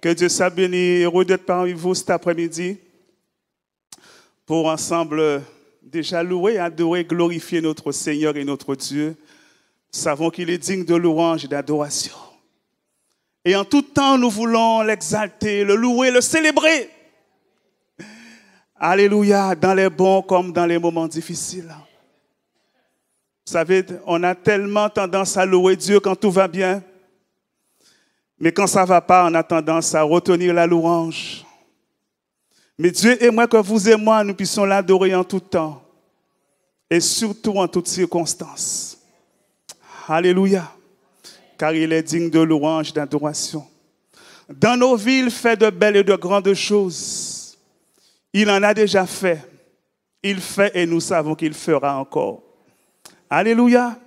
Que Dieu soit béni et heureux d'être parmi vous cet après-midi pour ensemble déjà louer, adorer, glorifier notre Seigneur et notre Dieu. Nous savons qu'il est digne de louange et d'adoration. Et en tout temps, nous voulons l'exalter, le louer, le célébrer. Alléluia, dans les bons comme dans les moments difficiles. Vous savez, on a tellement tendance à louer Dieu quand tout va bien. Mais quand ça ne va pas, on a tendance à retenir la louange. Mais Dieu aimerait que vous et moi, nous puissions l'adorer en tout temps. Et surtout en toutes circonstances. Alléluia. Car il est digne de louange et d'adoration. Dans nos vies, il fait de belles et de grandes choses. Il en a déjà fait. Il fait et nous savons qu'il fera encore. Alléluia.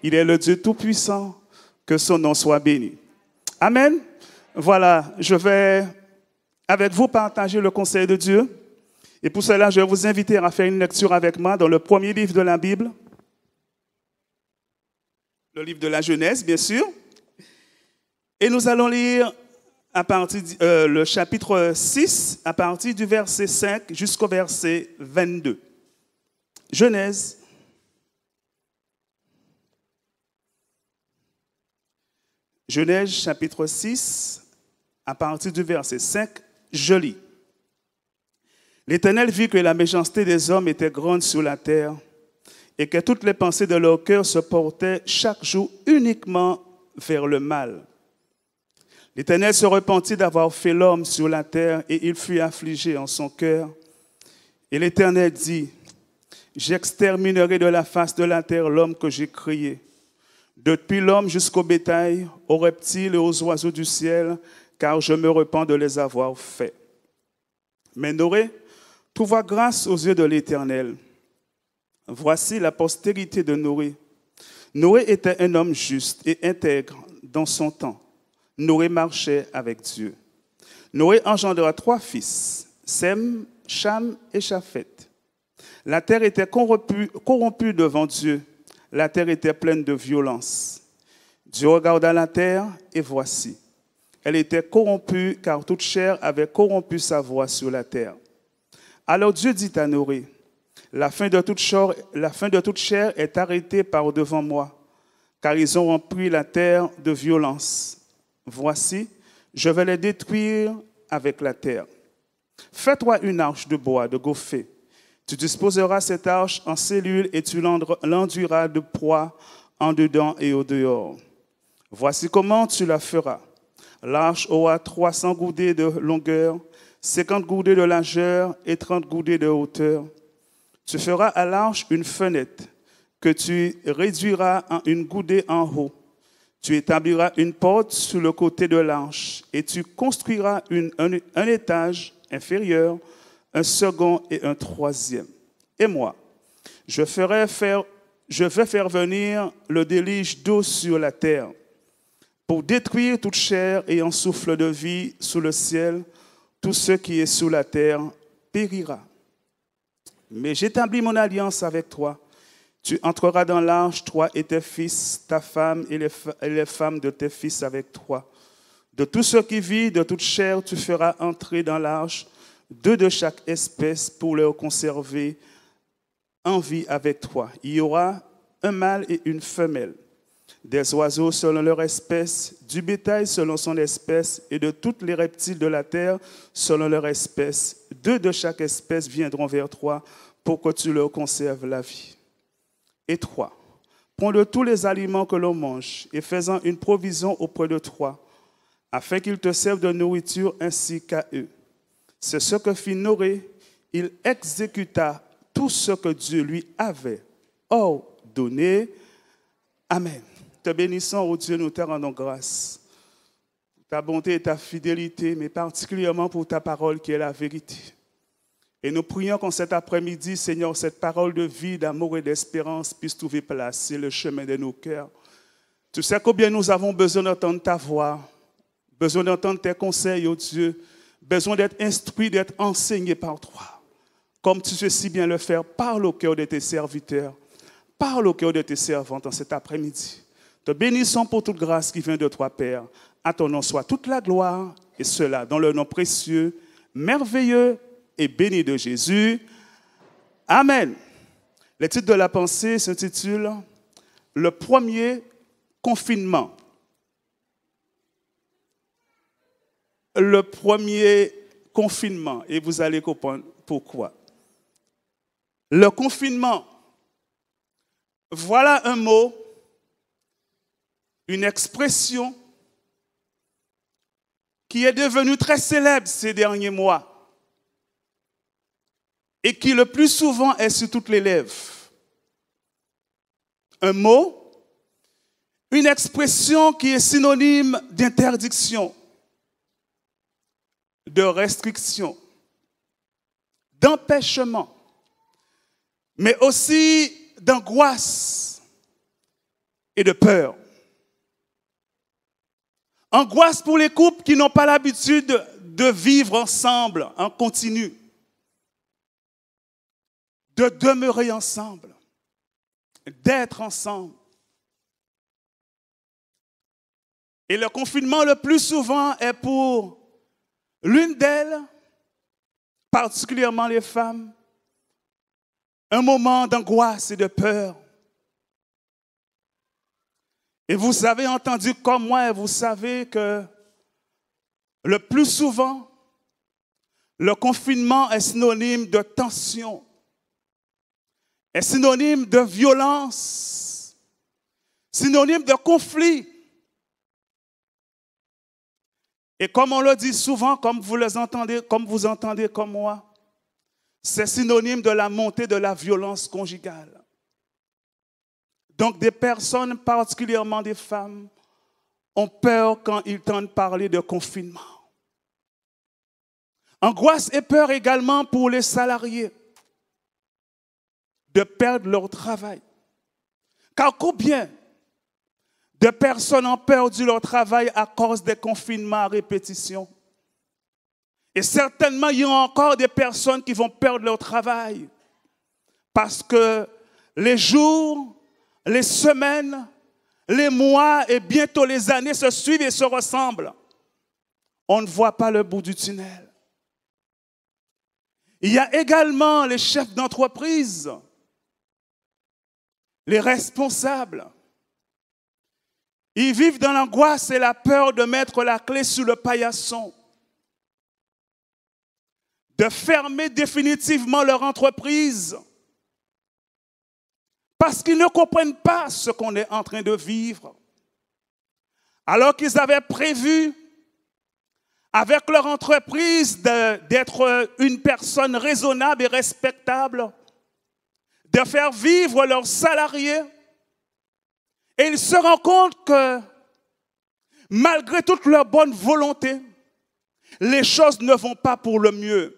Il est le Dieu Tout-Puissant. Que son nom soit béni. Amen. Voilà, je vais avec vous partager le conseil de Dieu. Et pour cela, je vais vous inviter à faire une lecture avec moi dans le premier livre de la Bible. Le livre de la Genèse, bien sûr. Et nous allons lire à partir le chapitre 6, à partir du verset 5 jusqu'au verset 22. Genèse. Genèse chapitre 6, à partir du verset 5, je lis. L'Éternel vit que la méchanceté des hommes était grande sur la terre et que toutes les pensées de leur cœur se portaient chaque jour uniquement vers le mal. L'Éternel se repentit d'avoir fait l'homme sur la terre et il fut affligé en son cœur. Et l'Éternel dit, j'exterminerai de la face de la terre l'homme que j'ai créé. Depuis l'homme jusqu'au bétail, aux reptiles et aux oiseaux du ciel, car je me repens de les avoir faits. Mais Noé trouva grâce aux yeux de l'Éternel. Voici la postérité de Noé. Noé était un homme juste et intègre dans son temps. Noé marchait avec Dieu. Noé engendra 3 fils, Sem, Cham et Japheth. La terre était corrompue devant Dieu. La terre était pleine de violence. Dieu regarda la terre et voici. Elle était corrompue car toute chair avait corrompu sa voie sur la terre. Alors Dieu dit à Noé, la fin de toute chair est arrêtée par devant moi, car ils ont rempli la terre de violence. Voici, je vais les détruire avec la terre. Fais-toi une arche de bois, de gopher. Tu disposeras cette arche en cellules et tu l'enduiras de poids en dedans et au dehors. Voici comment tu la feras. L'arche aura 300 coudées de longueur, 50 coudées de largeur et 30 coudées de hauteur. Tu feras à l'arche une fenêtre que tu réduiras en une coudée en haut. Tu établiras une porte sur le côté de l'arche et tu construiras un étage inférieur, un second et un troisième. Et moi, je vais faire venir le déluge d'eau sur la terre pour détruire toute chair ayant souffle de vie sous le ciel. Tout ce qui est sous la terre périra. Mais j'établis mon alliance avec toi. Tu entreras dans l'arche, toi et tes fils, ta femme et les femmes de tes fils avec toi. De tout ce qui vit, de toute chair, tu feras entrer dans l'arche 2 de chaque espèce pour les conserver en vie avec toi. Il y aura un mâle et une femelle, des oiseaux selon leur espèce, du bétail selon son espèce et de tous les reptiles de la terre selon leur espèce. 2 de chaque espèce viendront vers toi pour que tu leur conserves la vie. Et 3, prends de tous les aliments que l'on mange et fais-en une provision auprès de toi, afin qu'ils te servent de nourriture ainsi qu'à eux. C'est ce que fit Noé. Il exécuta tout ce que Dieu lui avait ordonné. Amen. Te bénissons, ô Dieu, nous te rendons grâce pour ta bonté et ta fidélité, mais particulièrement pour ta parole qui est la vérité. Et nous prions qu'en cet après-midi, Seigneur, cette parole de vie, d'amour et d'espérance puisse trouver place sur le chemin de nos cœurs. Tu sais combien nous avons besoin d'entendre ta voix, besoin d'entendre tes conseils, ô Dieu, besoin d'être instruit, d'être enseigné par toi. Comme tu sais si bien le faire, parle au cœur de tes serviteurs, parle au cœur de tes servantes en cet après-midi. Te bénissons pour toute grâce qui vient de toi, Père. À ton nom soit toute la gloire et cela dans le nom précieux, merveilleux et béni de Jésus. Amen. Le titre de la pensée s'intitule « Le premier confinement ». Le premier confinement, et vous allez comprendre pourquoi. Le confinement, voilà un mot, une expression qui est devenue très célèbre ces derniers mois et qui le plus souvent est sur toutes les lèvres. Un mot, une expression qui est synonyme d'interdiction, de restriction, d'empêchement, mais aussi d'angoisse et de peur. Angoisse pour les couples qui n'ont pas l'habitude de vivre ensemble en continu, de demeurer ensemble, d'être ensemble. Et le confinement le plus souvent est pour l'une d'elles, particulièrement les femmes, un moment d'angoisse et de peur. Et vous avez entendu comme moi, et vous savez que le plus souvent, le confinement est synonyme de tension, est synonyme de violence, synonyme de conflit. Et comme on le dit souvent, comme vous entendez comme moi, c'est synonyme de la montée de la violence conjugale. Donc des personnes, particulièrement des femmes, ont peur quand ils entendent parler de confinement. Angoisse et peur également pour les salariés de perdre leur travail. Car combien de personnes ont perdu leur travail à cause des confinements à répétition? Et certainement, il y a encore des personnes qui vont perdre leur travail parce que les jours, les semaines, les mois et bientôt les années se suivent et se ressemblent. On ne voit pas le bout du tunnel. Il y a également les chefs d'entreprise, les responsables. Ils vivent dans l'angoisse et la peur de mettre la clé sous le paillasson, de fermer définitivement leur entreprise parce qu'ils ne comprennent pas ce qu'on est en train de vivre. Alors qu'ils avaient prévu avec leur entreprise d'être une personne raisonnable et respectable, de faire vivre leurs salariés, et ils se rendent compte que malgré toute leur bonne volonté, les choses ne vont pas pour le mieux.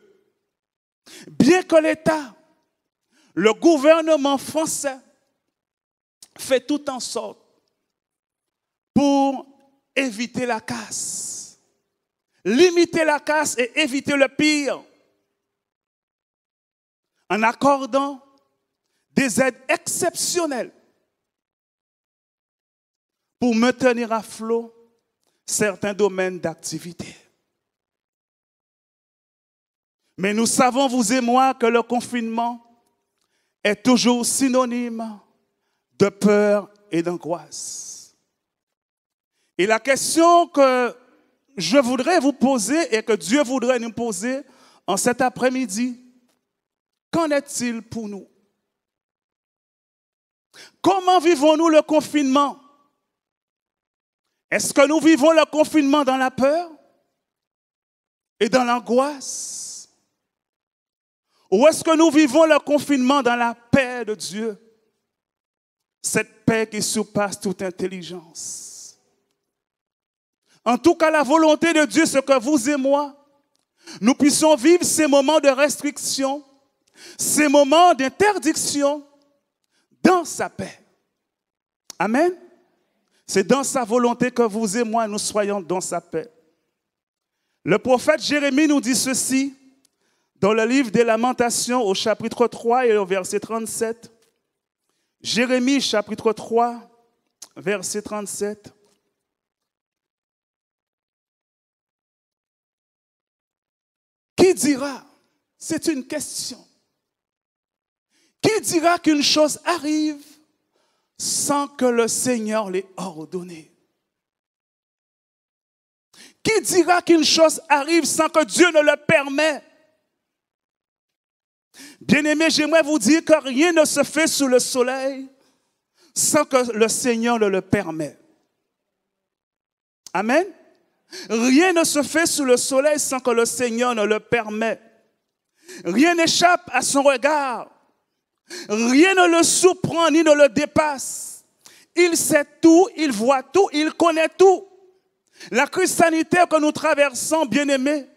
Bien que l'État, le gouvernement français, fait tout en sorte pour éviter la casse, limiter la casse et éviter le pire, en accordant des aides exceptionnelles pour maintenir à flot certains domaines d'activité. Mais nous savons, vous et moi, que le confinement est toujours synonyme de peur et d'angoisse. Et la question que je voudrais vous poser et que Dieu voudrait nous poser en cet après-midi, qu'en est-il pour nous? Comment vivons-nous le confinement? Est-ce que nous vivons le confinement dans la peur et dans l'angoisse? Ou est-ce que nous vivons le confinement dans la paix de Dieu? Cette paix qui surpasse toute intelligence. En tout cas, la volonté de Dieu, c'est que vous et moi, nous puissions vivre ces moments de restriction, ces moments d'interdiction dans sa paix. Amen. C'est dans sa volonté que vous et moi, nous soyons dans sa paix. Le prophète Jérémie nous dit ceci dans le livre des Lamentations au chapitre 3 et au verset 37. Jérémie chapitre 3, verset 37. Qui dira? C'est une question. Qui dira qu'une chose arrive sans que le Seigneur l'ait ordonné? Qui dira qu'une chose arrive sans que Dieu ne le permette? Bien-aimés, j'aimerais vous dire que rien ne se fait sous le soleil sans que le Seigneur ne le permette. Amen. Rien ne se fait sous le soleil sans que le Seigneur ne le permette. Rien n'échappe à son regard. Rien ne le surprend ni ne le dépasse. Il sait tout, il voit tout, il connaît tout. La crise sanitaire que nous traversons, bien-aimés,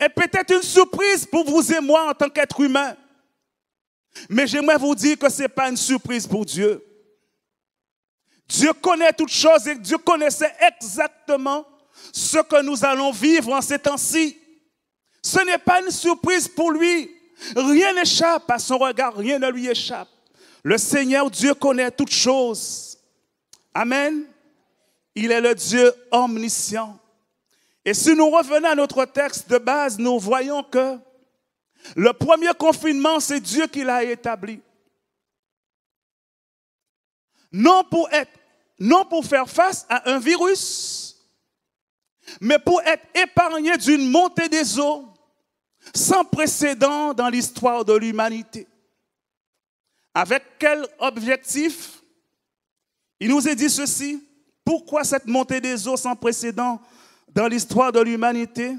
est peut-être une surprise pour vous et moi en tant qu'êtres humains. Mais j'aimerais vous dire que ce n'est pas une surprise pour Dieu. Dieu connaît toutes choses et Dieu connaissait exactement ce que nous allons vivre en ces temps-ci. Ce n'est pas une surprise pour lui. Rien n'échappe à son regard, rien ne lui échappe. Le Seigneur Dieu connaît toutes choses. Amen. Il est le Dieu omniscient. Et si nous revenons à notre texte de base, nous voyons que le premier confinement, c'est Dieu qui l'a établi. Non pour faire face à un virus, mais pour être épargné d'une montée des eaux sans précédent dans l'histoire de l'humanité. Avec quel objectif? Il nous est dit ceci. Pourquoi cette montée des eaux sans précédent dans l'histoire de l'humanité?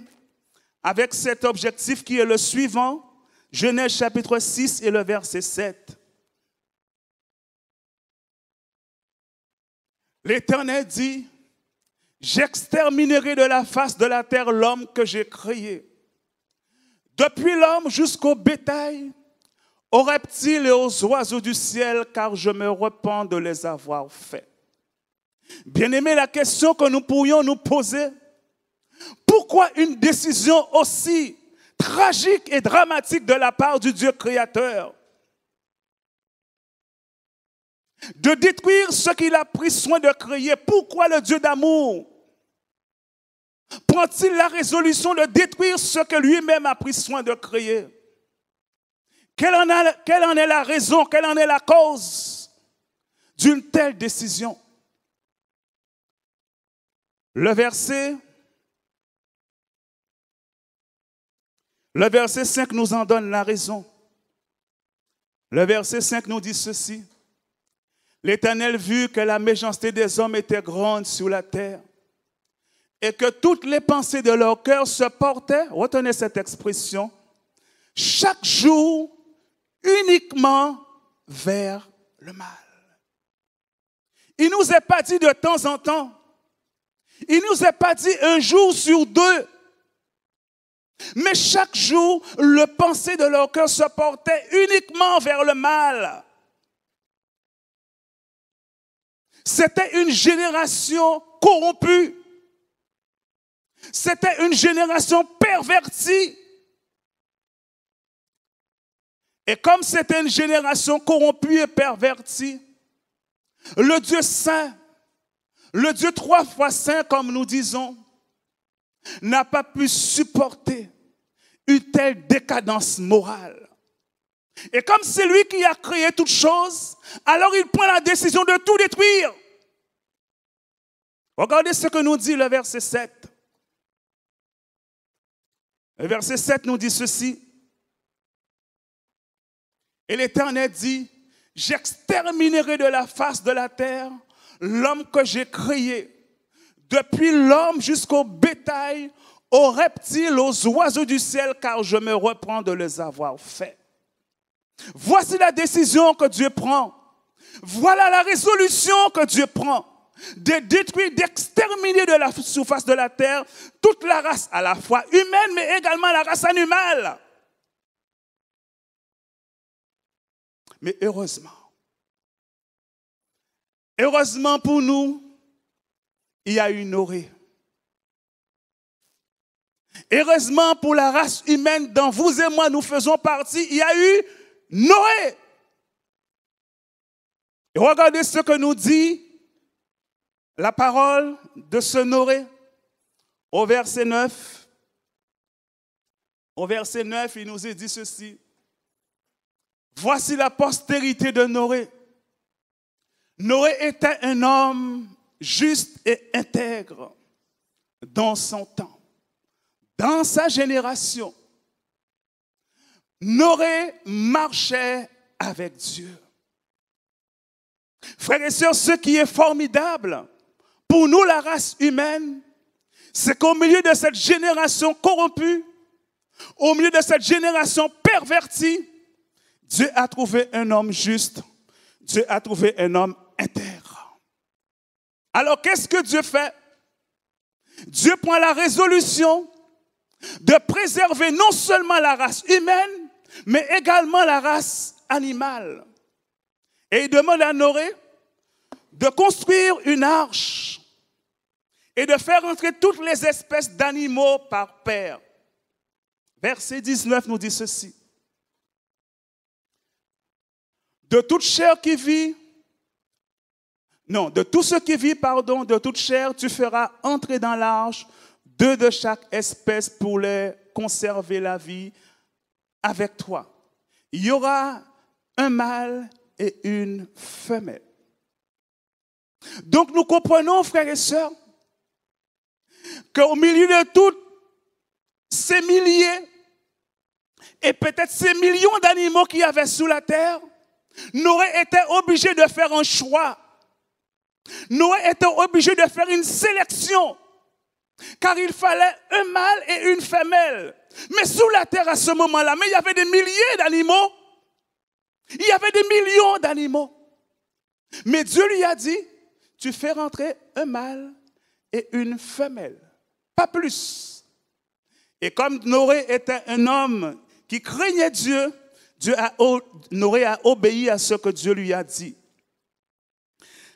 Avec cet objectif qui est le suivant, Genèse chapitre 6 et le verset 7. L'Éternel dit, j'exterminerai de la face de la terre l'homme que j'ai créé. Depuis l'homme jusqu'au bétail, aux reptiles et aux oiseaux du ciel, car je me repens de les avoir faits. Bien-aimés, la question que nous pourrions nous poser, pourquoi une décision aussi tragique et dramatique de la part du Dieu créateur? De détruire ce qu'il a pris soin de créer. Pourquoi le Dieu d'amour prend-il la résolution de détruire ce que lui-même a pris soin de créer? Quelle en est la raison, quelle en est la cause d'une telle décision? Le verset 5 nous en donne la raison. Le verset 5 nous dit ceci. L'Éternel vit que la méchanceté des hommes était grande sur la terre et que toutes les pensées de leur cœur se portaient, retenez cette expression, chaque jour uniquement vers le mal. Il ne nous est pas dit de temps en temps. Il ne nous est pas dit un jour sur deux. Mais chaque jour, le pensée de leur cœur se portait uniquement vers le mal. C'était une génération corrompue. C'était une génération pervertie. Et comme c'était une génération corrompue et pervertie, le Dieu saint, le Dieu 3 fois saint, comme nous disons, n'a pas pu supporter une telle décadence morale. Et comme c'est lui qui a créé toutes choses, alors il prend la décision de tout détruire. Regardez ce que nous dit le verset 7. Le verset 7 nous dit ceci. Et l'Éternel dit, j'exterminerai de la face de la terre l'homme que j'ai créé, depuis l'homme jusqu'au bétail, aux reptiles, aux oiseaux du ciel, car je me reprends de les avoir faits. Voici la décision que Dieu prend. Voilà la résolution que Dieu prend. De détruire, d'exterminer de la surface de la terre toute la race, à la fois humaine, mais également la race animale. Mais heureusement pour nous, il y a eu Noé. Heureusement pour la race humaine dont vous et moi nous faisons partie, il y a eu Noé. Et regardez ce que nous dit la parole de ce Noé au verset 9. Au verset 9, il nous est dit ceci. Voici la postérité de Noé. Noé était un homme juste et intègre dans son temps, dans sa génération. Noé marchait avec Dieu. Frères et sœurs, ce qui est formidable pour nous, la race humaine, c'est qu'au milieu de cette génération corrompue, au milieu de cette génération pervertie, Dieu a trouvé un homme juste, Dieu a trouvé un homme intègre. Alors qu'est-ce que Dieu fait? Dieu prend la résolution de préserver non seulement la race humaine, mais également la race animale. Et il demande à Noé de construire une arche et de faire entrer toutes les espèces d'animaux par paire. Verset 19 nous dit ceci. De toute chair qui vit, non, de tout ce qui vit, pardon, de toute chair, tu feras entrer dans l'arche 2 de chaque espèce pour les conserver la vie avec toi. Il y aura un mâle et une femelle. Donc nous comprenons, frères et sœurs, qu'au milieu de tous ces milliers et peut-être ces millions d'animaux qu'il y avait sous la terre, Noé était obligé de faire un choix. Noé était obligé de faire une sélection, car il fallait un mâle et une femelle. Mais sous la terre à ce moment-là, mais il y avait des milliers d'animaux. Il y avait des millions d'animaux. Mais Dieu lui a dit, tu fais rentrer un mâle et une femelle, pas plus. Et comme Noé était un homme qui craignait Dieu, Noé a obéi à ce que Dieu lui a dit.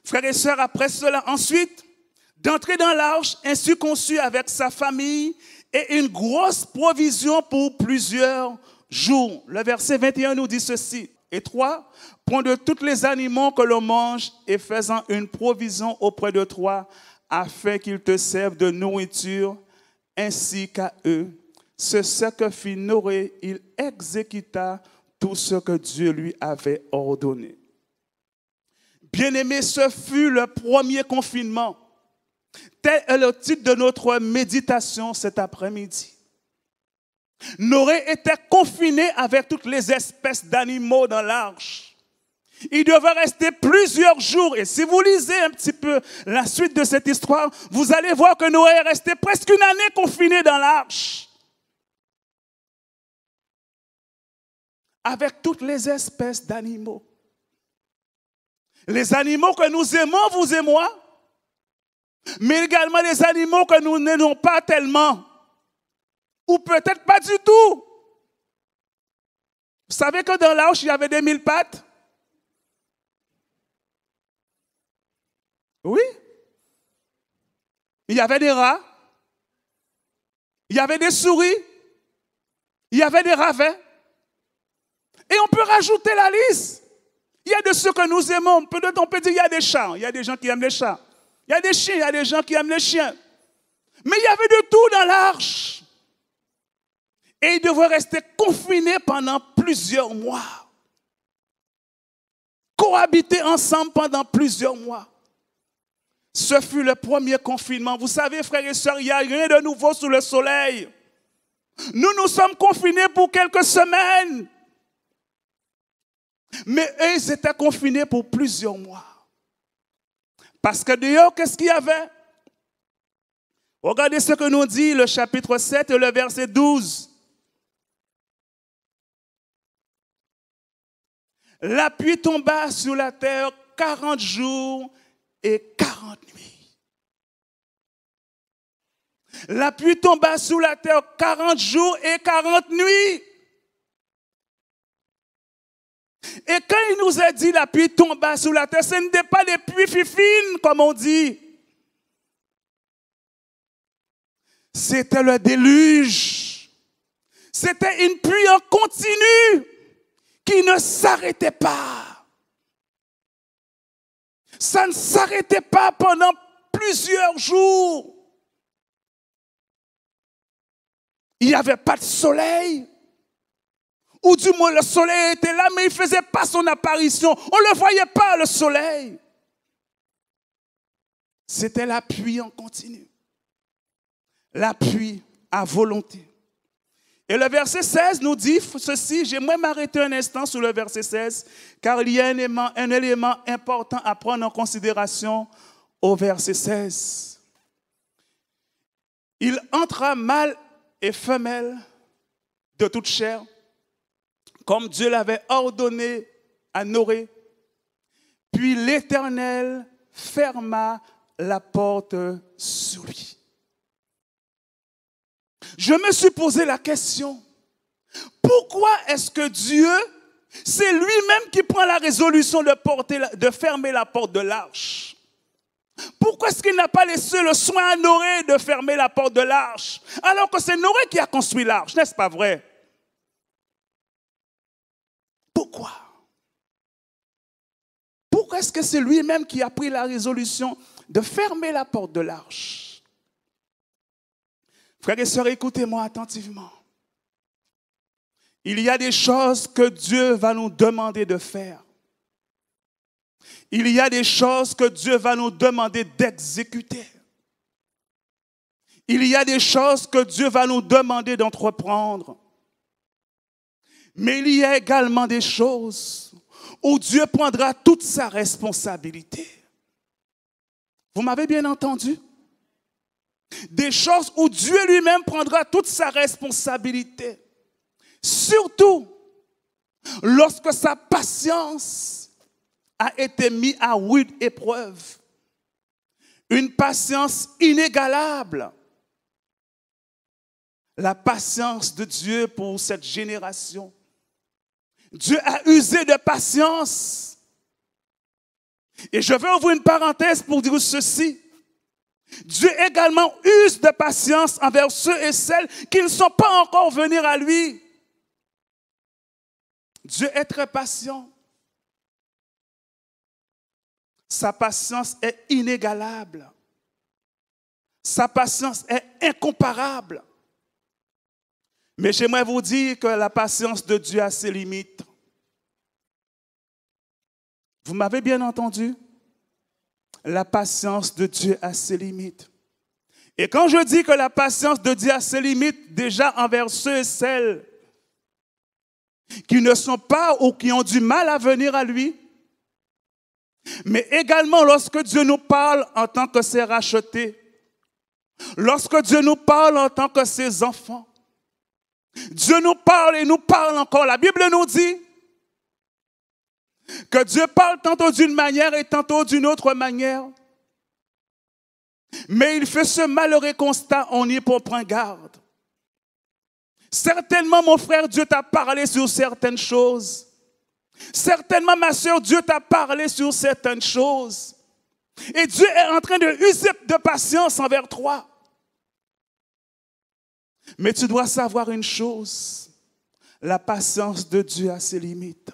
Frères et sœurs, après cela, ensuite, d'entrer dans l'arche ainsi conçue avec sa famille et une grosse provision pour plusieurs jours. Le verset 21 nous dit ceci. Et 3, prends de tous les animaux que l'on mange et fais-en une provision auprès de toi afin qu'ils te servent de nourriture ainsi qu'à eux. C'est ce que fit Noé, il exécuta tout ce que Dieu lui avait ordonné. Bien-aimés, ce fut le premier confinement. Tel est le titre de notre méditation cet après-midi. Noé était confiné avec toutes les espèces d'animaux dans l'arche. Il devait rester plusieurs jours. Et si vous lisez un petit peu la suite de cette histoire, vous allez voir que Noé est resté presque une année confiné dans l'arche. Avec toutes les espèces d'animaux. Les animaux que nous aimons, vous et moi, mais également les animaux que nous n'aimons pas tellement, ou peut-être pas du tout. Vous savez que dans l'arche, il y avait des 1000 pattes? Oui. Il y avait des rats, il y avait des souris, il y avait des ravins. Et on peut rajouter la liste. Il y a de ceux que nous aimons. Peut-être on peut dire qu'il y a des chats. Il y a des gens qui aiment les chats. Il y a des chiens. Il y a des gens qui aiment les chiens. Mais il y avait de tout dans l'arche. Et ils devaient rester confinés pendant plusieurs mois. Cohabiter ensemble pendant plusieurs mois. Ce fut le premier confinement. Vous savez, frères et sœurs, il n'y a rien de nouveau sous le soleil. Nous sommes confinés pour quelques semaines. Mais eux, ils étaient confinés pour plusieurs mois. Parce que dehors, qu'est-ce qu'il y avait? Regardez ce que nous dit le chapitre 7 et le verset 12. La pluie tomba sur la terre 40 jours et 40 nuits. La pluie tomba sur la terre 40 jours et 40 nuits. Et quand il nous a dit la pluie tomba sur la terre, ce n'était pas des pluies fifines, comme on dit. C'était le déluge. C'était une pluie en continu qui ne s'arrêtait pas. Ça ne s'arrêtait pas pendant plusieurs jours. il n'y avait pas de soleil. Ou du moins le soleil était là, mais il ne faisait pas son apparition. On ne le voyait pas, le soleil. C'était la pluie en continu. La pluie à volonté. Et le verset 16 nous dit ceci, j'aimerais m'arrêter un instant sur le verset 16, car il y a un élément important à prendre en considération au verset 16. Il entra mâle et femelle de toute chair, comme Dieu l'avait ordonné à Noé. Puis l'Éternel ferma la porte sur lui. Je me suis posé la question, pourquoi est-ce que Dieu, c'est lui-même qui prend la résolution de fermer la porte de l'arche? Pourquoi est-ce qu'il n'a pas laissé le soin à Noé de fermer la porte de l'arche, alors que c'est Noé qui a construit l'arche, n'est-ce pas vrai? Pourquoi? Pourquoi est-ce que c'est lui-même qui a pris la résolution de fermer la porte de l'arche? Frères et sœurs, écoutez-moi attentivement. Il y a des choses que Dieu va nous demander de faire. Il y a des choses que Dieu va nous demander d'exécuter. Il y a des choses que Dieu va nous demander d'entreprendre. Mais il y a également des choses où Dieu prendra toute sa responsabilité. Vous m'avez bien entendu? Des choses où Dieu lui-même prendra toute sa responsabilité. Surtout lorsque sa patience a été mise à rude épreuve. Une patience inégalable. La patience de Dieu pour cette génération. Dieu a usé de patience. Et je vais ouvrir une parenthèse pour dire ceci. Dieu également use de patience envers ceux et celles qui ne sont pas encore venus à lui. Dieu est très patient. Sa patience est inégalable. Sa patience est incomparable. Mais j'aimerais vous dire que la patience de Dieu a ses limites. Vous m'avez bien entendu? La patience de Dieu a ses limites. Et quand je dis que la patience de Dieu a ses limites, déjà envers ceux et celles qui ne sont pas ou qui ont du mal à venir à lui, mais également lorsque Dieu nous parle en tant que ses rachetés, lorsque Dieu nous parle en tant que ses enfants, Dieu nous parle et nous parle encore. La Bible nous dit que Dieu parle tantôt d'une manière et tantôt d'une autre manière. Mais il fait ce malheureux constat, on y prend garde. Certainement, mon frère, Dieu t'a parlé sur certaines choses. Certainement, ma soeur, Dieu t'a parlé sur certaines choses. Et Dieu est en train de user de patience envers toi. Mais tu dois savoir une chose, la patience de Dieu a ses limites.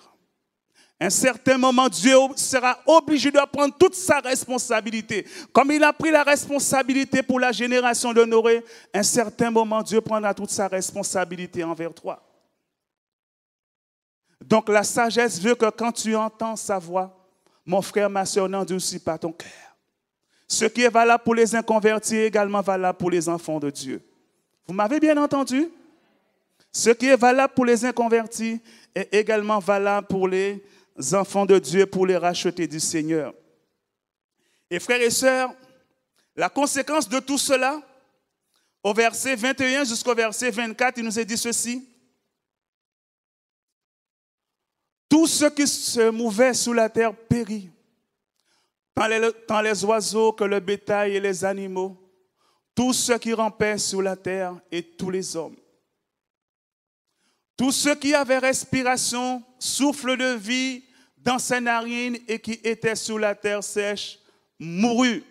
À un certain moment, Dieu sera obligé de prendre toute sa responsabilité. Comme il a pris la responsabilité pour la génération de Noé, à un certain moment, Dieu prendra toute sa responsabilité envers toi. Donc la sagesse veut que quand tu entends sa voix, mon frère, ma soeur, n'endurcis pas ton cœur. Ce qui est valable pour les inconvertis est également valable pour les enfants de Dieu. Vous m'avez bien entendu? Ce qui est valable pour les inconvertis est également valable pour les enfants de Dieu, pour les rachetés du Seigneur. Et frères et sœurs, la conséquence de tout cela, au verset 21 jusqu'au verset 24, il nous est dit ceci. Tout ce qui se mouvait sous la terre périt, tant les oiseaux que le bétail et les animaux, tout ce qui rampait sur la terre et tous les hommes. Tous ceux qui avaient respiration, souffle de vie dans ses narines et qui étaient sur la terre sèche, moururent.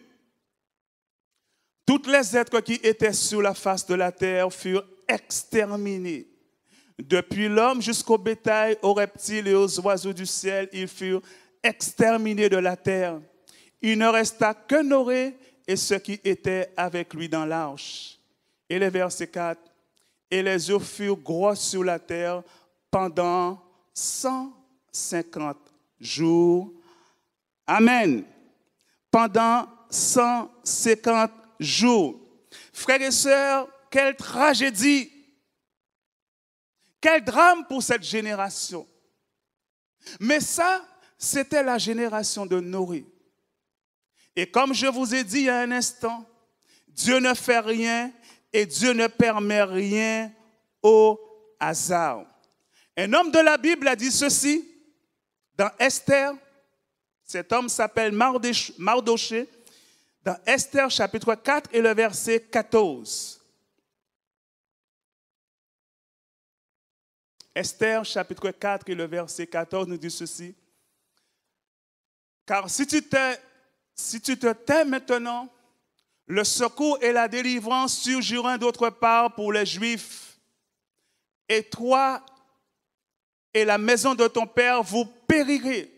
Tous les êtres qui étaient sur la face de la terre furent exterminés. Depuis l'homme jusqu'au bétail, aux reptiles et aux oiseaux du ciel, ils furent exterminés de la terre. Il ne resta que Noé et ceux qui étaient avec lui dans l'arche. Et le verset 4. et les eaux furent grosses sur la terre pendant 150 jours. Amen. Pendant 150 jours. Frères et sœurs, quelle tragédie, quel drame pour cette génération. Mais ça, c'était la génération de Noé. Et comme je vous ai dit il y a un instant, Dieu ne fait rien et Dieu ne permet rien au hasard. Un homme de la Bible a dit ceci dans Esther. Cet homme s'appelle Mardoché. Dans Esther chapitre 4 et le verset 14. Esther chapitre 4 et le verset 14 nous dit ceci. Car si tu te tais maintenant, le secours et la délivrance surgiront d'autre part pour les Juifs. Et toi et la maison de ton père, vous périrez.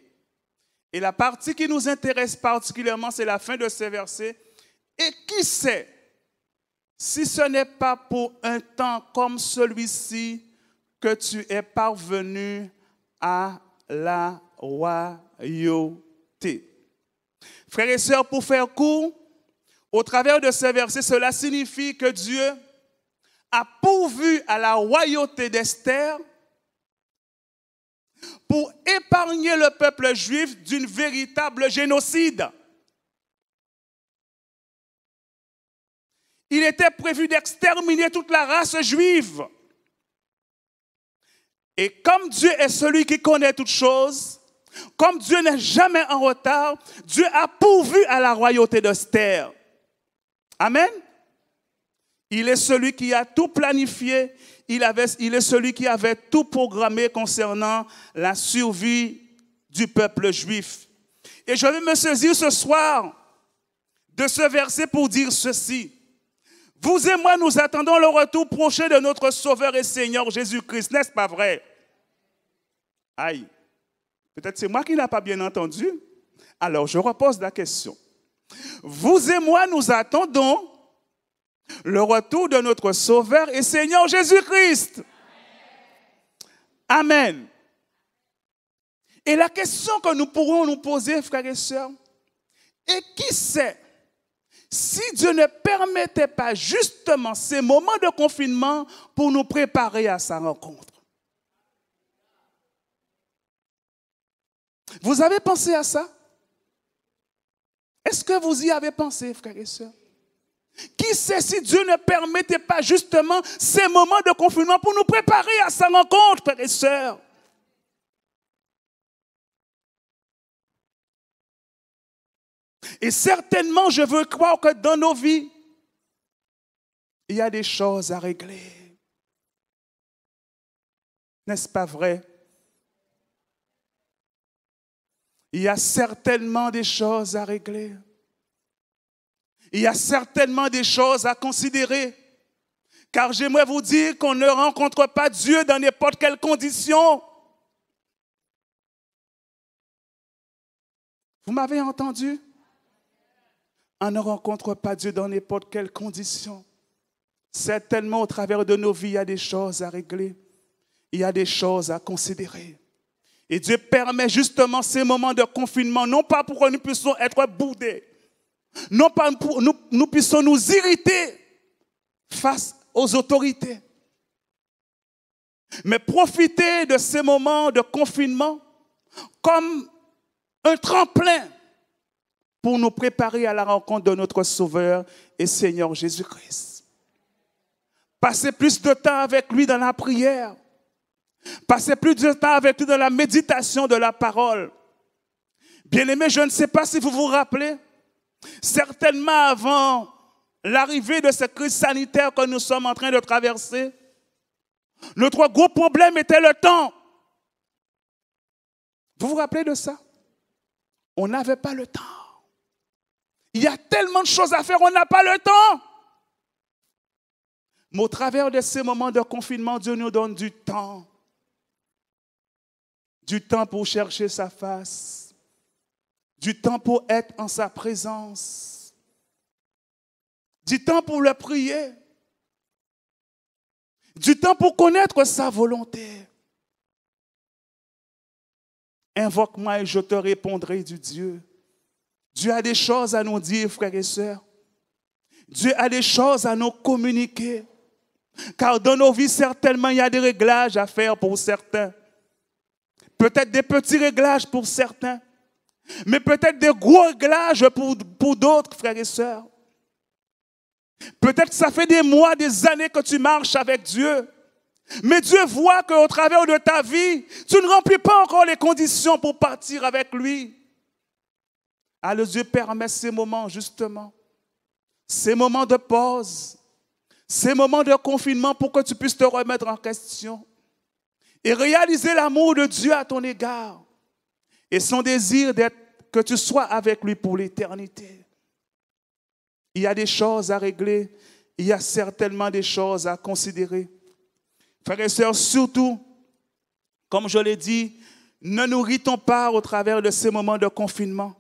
Et la partie qui nous intéresse particulièrement, c'est la fin de ces versets. Et qui sait, si ce n'est pas pour un temps comme celui-ci que tu es parvenu à la royauté. Frères et sœurs, pour faire court, au travers de ces versets, cela signifie que Dieu a pourvu à la royauté d'Esther pour épargner le peuple juif d'une véritable génocide. Il était prévu d'exterminer toute la race juive. Et comme Dieu est celui qui connaît toutes choses, comme Dieu n'est jamais en retard, Dieu a pourvu à la royauté d'Esther. Amen. Il est celui qui a tout planifié. Il est celui qui avait tout programmé concernant la survie du peuple juif. Et je vais me saisir ce soir de ce verset pour dire ceci. Vous et moi, nous attendons le retour prochain de notre Sauveur et Seigneur Jésus-Christ, n'est-ce pas vrai? Aïe, peut-être c'est moi qui n'ai pas bien entendu. Alors, je repose la question. Vous et moi, nous attendons le retour de notre Sauveur et Seigneur Jésus-Christ. Amen. Et la question que nous pourrons nous poser, frères et sœurs, est qui sait si Dieu ne permettait pas justement ces moments de confinement pour nous préparer à sa rencontre? Vous avez pensé à ça? Est-ce que vous y avez pensé, frères et sœurs? Qui sait si Dieu ne permettait pas justement ces moments de confinement pour nous préparer à sa rencontre, frères et sœurs? Et certainement, je veux croire que dans nos vies, il y a des choses à régler. N'est-ce pas vrai? Il y a certainement des choses à régler. Il y a certainement des choses à considérer. Car j'aimerais vous dire qu'on ne rencontre pas Dieu dans n'importe quelle condition. Vous m'avez entendu? On ne rencontre pas Dieu dans n'importe quelle condition. Certainement, au travers de nos vies, il y a des choses à régler. Il y a des choses à considérer. Et Dieu permet justement ces moments de confinement, non pas pour que nous puissions être boudés, non pas pour que nous puissions nous irriter face aux autorités, mais profiter de ces moments de confinement comme un tremplin pour nous préparer à la rencontre de notre Sauveur et Seigneur Jésus-Christ. Passer plus de temps avec lui dans la prière. Passer plus de temps avec lui dans la méditation de la parole. Bien-aimés, je ne sais pas si vous vous rappelez, certainement avant l'arrivée de cette crise sanitaire que nous sommes en train de traverser, notre gros problème était le temps. Vous vous rappelez de ça? On n'avait pas le temps. Il y a tellement de choses à faire, on n'a pas le temps. Mais au travers de ces moments de confinement, Dieu nous donne du temps. Du temps pour chercher sa face. Du temps pour être en sa présence. Du temps pour le prier. Du temps pour connaître sa volonté. Invoque-moi et je te répondrai, du Dieu. Dieu a des choses à nous dire, frères et sœurs. Dieu a des choses à nous communiquer. Car dans nos vies, certainement, il y a des réglages à faire pour certains. Peut-être des petits réglages pour certains. Mais peut-être des gros réglages pour d'autres, frères et sœurs. Peut-être que ça fait des mois, des années que tu marches avec Dieu. Mais Dieu voit qu'au travers de ta vie, tu ne remplis pas encore les conditions pour partir avec lui. Alors Dieu permet ces moments, justement. Ces moments de pause. Ces moments de confinement pour que tu puisses te remettre en question. Et réaliser l'amour de Dieu à ton égard. Et son désir que tu sois avec lui pour l'éternité. Il y a des choses à régler. Il y a certainement des choses à considérer. Frères et sœurs, surtout, comme je l'ai dit, ne nous irritons pas au travers de ces moments de confinement,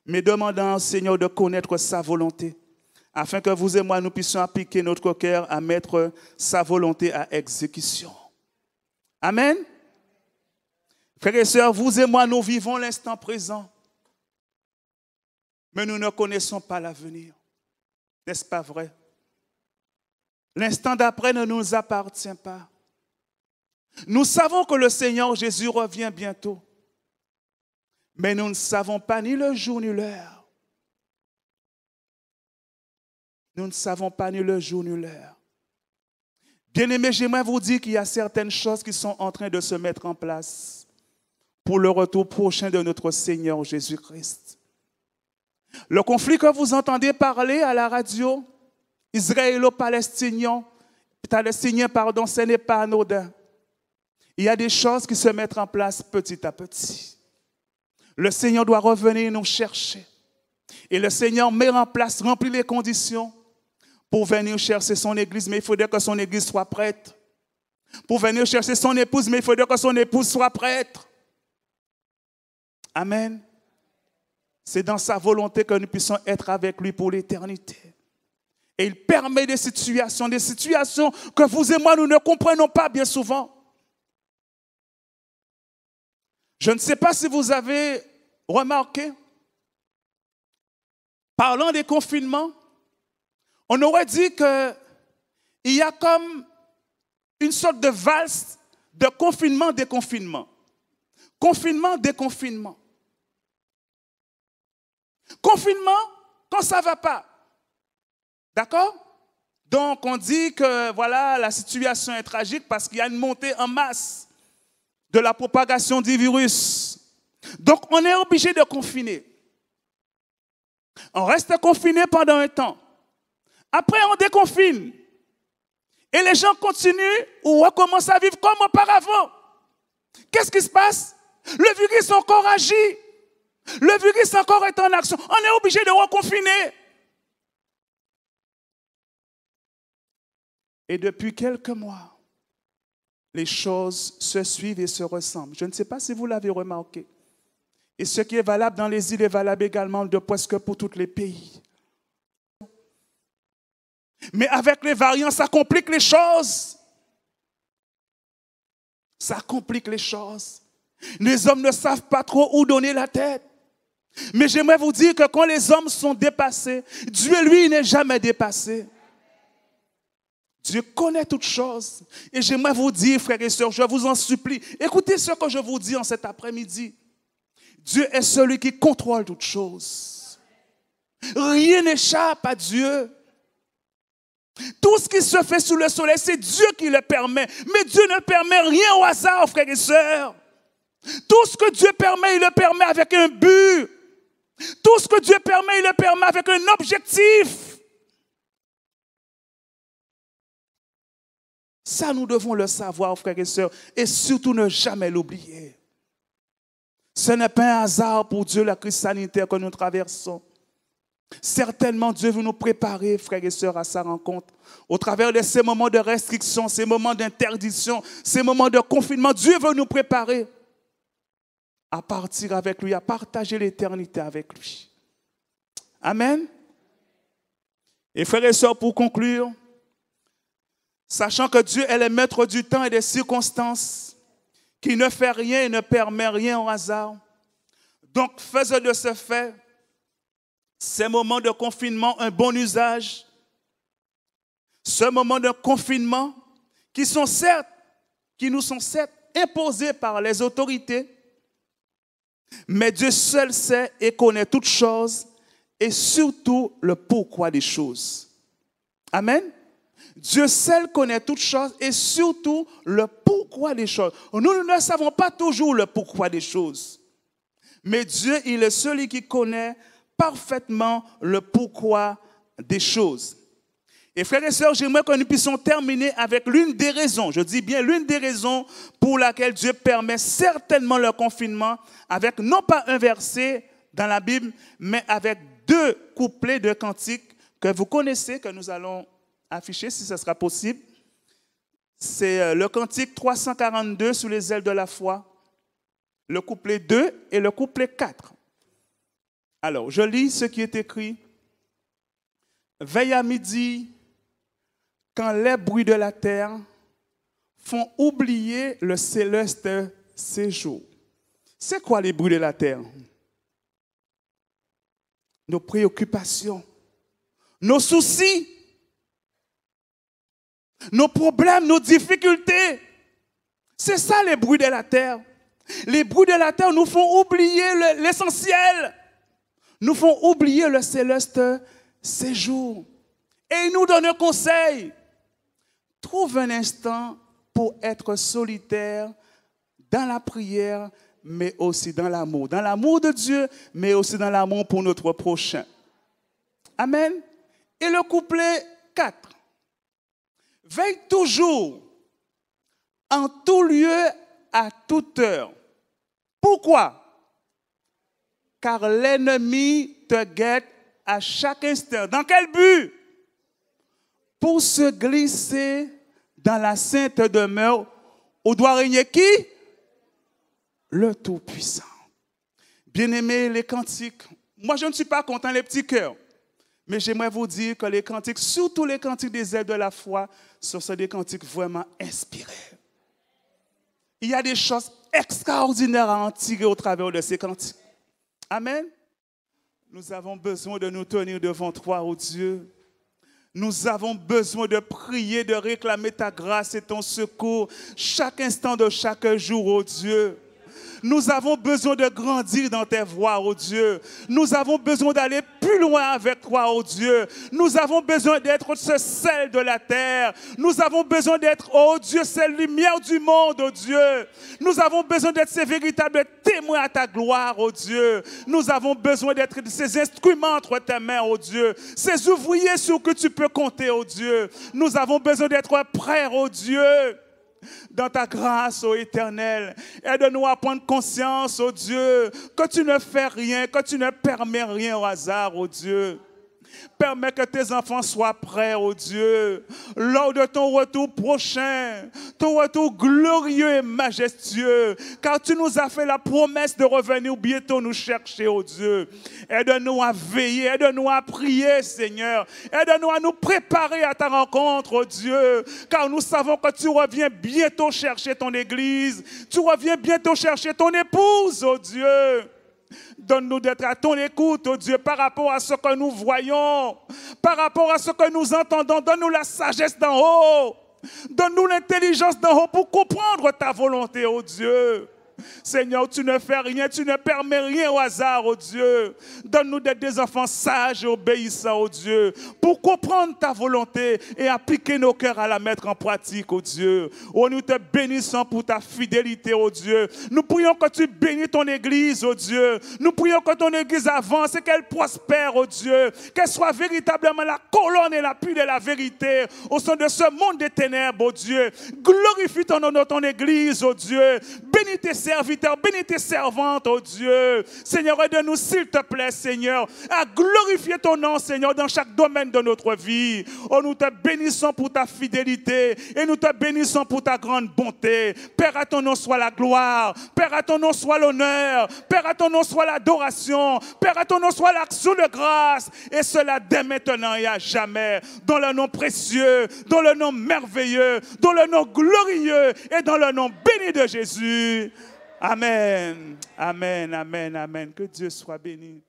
mais demandons au Seigneur de connaître sa volonté, afin que vous et moi, nous puissions appliquer notre cœur à mettre sa volonté à exécution. Amen. Frères et sœurs, vous et moi, nous vivons l'instant présent, mais nous ne connaissons pas l'avenir. N'est-ce pas vrai? L'instant d'après ne nous appartient pas. Nous savons que le Seigneur Jésus revient bientôt. Mais nous ne savons pas ni le jour ni l'heure. Nous ne savons pas ni le jour ni l'heure. Bien-aimés, j'aimerais vous dire qu'il y a certaines choses qui sont en train de se mettre en place pour le retour prochain de notre Seigneur Jésus-Christ. Le conflit que vous entendez parler à la radio, israélo-palestinien, ce n'est pas anodin. Il y a des choses qui se mettent en place petit à petit. Le Seigneur doit revenir nous chercher. Et le Seigneur met en place, remplit les conditions pour venir chercher son église, mais il faudrait que son église soit prête. Pour venir chercher son épouse, mais il faudrait que son épouse soit prête. Amen. C'est dans sa volonté que nous puissions être avec lui pour l'éternité. Et il permet des situations que vous et moi, nous ne comprenons pas bien souvent. Je ne sais pas si vous avez remarqué, parlant des confinements, on aurait dit qu'il y a comme une sorte de valse de confinement-déconfinement. Confinement-déconfinement. Confinement quand ça ne va pas. D'accord? Donc on dit que voilà, la situation est tragique parce qu'il y a une montée en masse de la propagation du virus. Donc on est obligé de confiner. On reste confiné pendant un temps. Après on déconfine. Et les gens continuent ou recommencent à vivre comme auparavant. Qu'est-ce qui se passe? Le virus encore agit. Le virus encore est en action. On est obligé de reconfiner. Et depuis quelques mois, les choses se suivent et se ressemblent. Je ne sais pas si vous l'avez remarqué. Et ce qui est valable dans les îles est valable également de presque pour tous les pays. Mais avec les variants, ça complique les choses. Ça complique les choses. Les hommes ne savent pas trop où donner la tête. Mais j'aimerais vous dire que quand les hommes sont dépassés, Dieu, lui, n'est jamais dépassé. Dieu connaît toutes choses. Et j'aimerais vous dire, frères et sœurs, je vous en supplie, écoutez ce que je vous dis en cet après-midi. Dieu est celui qui contrôle toutes choses. Rien n'échappe à Dieu. Tout ce qui se fait sous le soleil, c'est Dieu qui le permet. Mais Dieu ne permet rien au hasard, frères et sœurs. Tout ce que Dieu permet, il le permet avec un but. Tout ce que Dieu permet, il le permet avec un objectif. Ça, nous devons le savoir, frères et sœurs, et surtout ne jamais l'oublier. Ce n'est pas un hasard pour Dieu, la crise sanitaire que nous traversons. Certainement, Dieu veut nous préparer, frères et sœurs, à sa rencontre. Au travers de ces moments de restriction, ces moments d'interdiction, ces moments de confinement, Dieu veut nous préparer à partir avec lui, à partager l'éternité avec lui. Amen. Et frères et sœurs, pour conclure, Sachant que Dieu est le maître du temps et des circonstances, qui ne fait rien et ne permet rien au hasard. Donc, faisons de ce fait ces moments de confinement un bon usage. Ce moment de confinement qui nous sont certes imposés par les autorités, mais Dieu seul sait et connaît toutes choses et surtout le pourquoi des choses. Amen. Dieu seul connaît toutes choses et surtout le pourquoi des choses. Nous ne savons pas toujours le pourquoi des choses. Mais Dieu, il est celui qui connaît parfaitement le pourquoi des choses. Et frères et sœurs, j'aimerais que nous puissions terminer avec l'une des raisons, je dis bien l'une des raisons pour laquelle Dieu permet certainement le confinement, avec non pas un verset dans la Bible, mais avec 2 couplets de cantiques que vous connaissez, que nous allons afficher si ce sera possible. C'est le cantique 342 sous les ailes de la foi, le couplet 2 et le couplet 4. Alors, je lis ce qui est écrit. Veille à midi, quand les bruits de la terre font oublier le céleste séjour. C'est quoi les bruits de la terre? Nos préoccupations, nos soucis, nos problèmes, nos difficultés. C'est ça les bruits de la terre. Les bruits de la terre nous font oublier l'essentiel. Nous font oublier le céleste séjour. Et il nous donne un conseil. Trouve un instant pour être solitaire dans la prière, mais aussi dans l'amour. Dans l'amour de Dieu, mais aussi dans l'amour pour notre prochain. Amen. Et le couplet 4. Veille toujours, en tout lieu, à toute heure. Pourquoi? Car l'ennemi te guette à chaque instant. Dans quel but? Pour se glisser dans la sainte demeure où doit régner qui? Le Tout-Puissant. Bien-aimés, les cantiques. Moi, je ne suis pas content les petits cœurs. Mais j'aimerais vous dire que les cantiques, surtout les cantiques des ailes de la foi, ce sont des cantiques vraiment inspirés. Il y a des choses extraordinaires à en tirer au travers de ces cantiques. Amen. Nous avons besoin de nous tenir devant toi, ô Dieu. Nous avons besoin de prier, de réclamer ta grâce et ton secours chaque instant de chaque jour, ô Dieu. Nous avons besoin de grandir dans tes voies, ô Dieu. Nous avons besoin d'aller plus loin avec toi, ô Dieu. Nous avons besoin d'être ce sel de la terre. Nous avons besoin d'être, ô Dieu, cette lumière du monde, ô Dieu. Nous avons besoin d'être ces véritables témoins à ta gloire, ô Dieu. Nous avons besoin d'être ces instruments entre tes mains, ô Dieu. Ces ouvriers sur que tu peux compter, ô Dieu. Nous avons besoin d'être prêts, ô Dieu. Dans ta grâce, ô Éternel, aide-nous à prendre conscience, ô Dieu, que tu ne fais rien, que tu ne permets rien au hasard, ô Dieu. Permets que tes enfants soient prêts, ô Dieu, lors de ton retour prochain, ton retour glorieux et majestueux, car tu nous as fait la promesse de revenir bientôt nous chercher, ô Dieu. Aide-nous à veiller, aide-nous à prier, Seigneur. Aide-nous à nous préparer à ta rencontre, ô Dieu, car nous savons que tu reviens bientôt chercher ton Église, tu reviens bientôt chercher ton épouse, ô Dieu. Donne-nous d'être à ton écoute, oh Dieu, par rapport à ce que nous voyons, par rapport à ce que nous entendons. Donne-nous la sagesse d'en haut. Donne-nous l'intelligence d'en haut pour comprendre ta volonté, oh Dieu. Seigneur, tu ne fais rien, tu ne permets rien au hasard, oh Dieu. Donne-nous d'être des enfants sages et obéissants, oh Dieu, pour comprendre ta volonté et appliquer nos cœurs à la mettre en pratique, oh Dieu. Oh, nous te bénissons pour ta fidélité, oh Dieu. Nous prions que tu bénisses ton Église, oh Dieu. Nous prions que ton Église avance et qu'elle prospère, oh Dieu. Qu'elle soit véritablement la colonne et l'appui de la vérité au sein de ce monde des ténèbres, oh Dieu. Glorifie ton nom dans ton Église, oh Dieu. Bénis bénis tes serviteurs, bénis tes servantes, oh Dieu. Seigneur, aide-nous, s'il te plaît, Seigneur, à glorifier ton nom, Seigneur, dans chaque domaine de notre vie. Oh, nous te bénissons pour ta fidélité et nous te bénissons pour ta grande bonté. Père, à ton nom soit la gloire. Père, à ton nom soit l'honneur. Père, à ton nom soit l'adoration. Père, à ton nom soit l'action de grâce. Et cela dès maintenant et à jamais. Dans le nom précieux, dans le nom merveilleux, dans le nom glorieux et dans le nom béni de Jésus. Amen. Amen, amen, amen. Que Dieu soit béni.